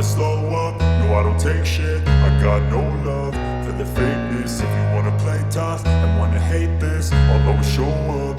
slow up, no I don't take shit. I got no love for the fakeness. If you wanna play tough and wanna hate this, I'll always show up.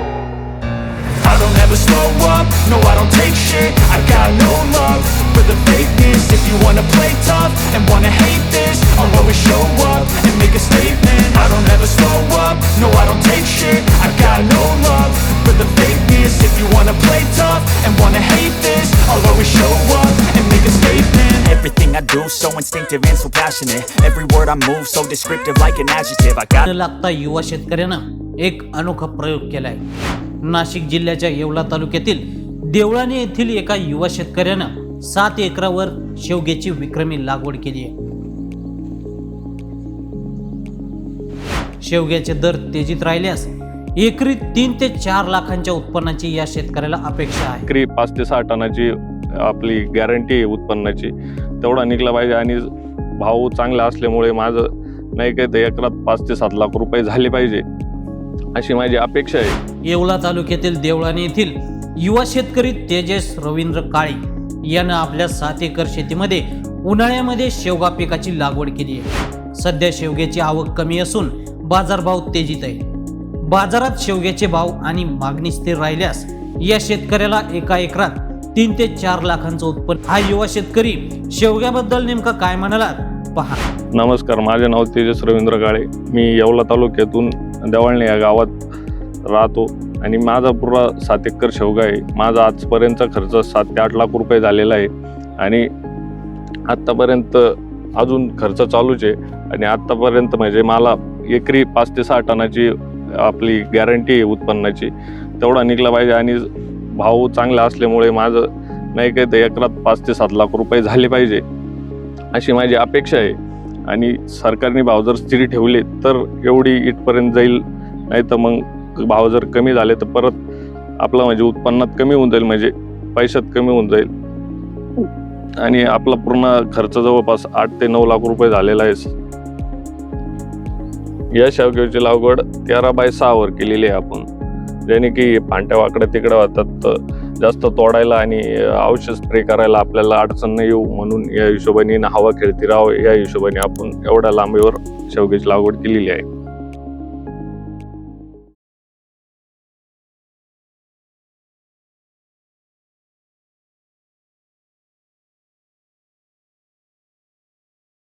I don't ever slow up, no I don't take shit. I got no love for the fakeness. If you wanna play tough and wanna hate this, I'll always show up and make a statement. I don't ever slow up, no I don't take shit. I got no love for the fakeness. If you wanna play tough and wanna hate this, I'll always show up and make a statement. Everything I do so instinctive and so passionate. Every word I move so descriptive like an adjective. I got लागता युवा शेतकऱ्यांना एक अनोखा प्रयोग केलाय. नाशिक जिल्ह्याच्या येवला तालुक्यातील देवळाणे येथील एका युवा शेतकऱ्यानं 7 एकरावर शेवग्याची विक्रमी लागवड केली आहे. शेवग्याचे दर तेजीत राहिल्यास एकरी 3 ते 4 लाखांच्या उत्पन्नाची या शेतकऱ्याला अपेक्षा आहे. एकरी 5 ते 6 टनाची आपली गॅरंटी आहे उत्पन्नाची, तेवढा निघला पाहिजे. आणि भाव चांगला असल्यामुळे माझं नाही काय ते एकरात 5 ते 7 लाख रुपये झाले पाहिजे अशी माझी अपेक्षा आहे. येवला तालुक्यातील देवळाणे येथील युवा शेतकरी तेजस रवींद्र काळे यानं आपल्या 7 एकर शेतीमध्ये उन्हाळ्यामध्ये शेवगा पिकाची लागवड केली आहे. सध्या शेवग्याची आवक कमी असून बाजारभाव तेजीत आहे. बाजारात शेवग्याचे भाव आणि मागणी स्थिर राहिल्यास या शेतकऱ्याला एका एकरात 3 ते 4 लाखांचं उत्पन्न. हा युवा शेतकरी शेवग्याबद्दल नेमका काय म्हणालात पहा. नमस्कार, माझे नाव तेजस रवींद्र काळे. मी येवला तालुक्यातून देवळणे या गावात राहतो आणि माझा पुरा 7 एकर शेवगा आहे. माझा आजपर्यंतचा खर्च 7 ते 8 लाख रुपये झालेला आहे आणि आत्तापर्यंत अजून खर्च चालूच आहे. आणि आत्तापर्यंत म्हणजे मला एकरी 5 ते 6 टनाची आपली गॅरंटी आहे उत्पन्नाची, तेवढा निघला पाहिजे. आणि भाव चांगला असल्यामुळे माझं नाही काय ते एकरात 5 ते 7 लाख रुपये झाले पाहिजे अशी माझी अपेक्षा आहे. आणि सरकारने भाव जर स्थिर ठेवले तर एवढी इथपर्यंत जाईल, नाही तर मग भाव जर कमी झाले तर परत आपलं म्हणजे उत्पन्नात कमी होऊन जाईल, म्हणजे पैशात कमी होऊन जाईल. आणि आपला पूर्ण खर्च जवळपास 8 ते 9 लाख रुपये झालेला आहे. या शेवग्याची लागवड 13x6 वर केलेली आहे आपण, ज्याने की पांट्या वाकड्या तिकडे होतात, जास्त तोडायला आणि औषध स्प्रे करायला आपल्याला अडचण नाही येऊ म्हणून या हिशोबाने हवा खेळती राहावं या हिशोबाने आपण एवढ्या लांबीवर शेवग्याची लागवड केलेली आहे.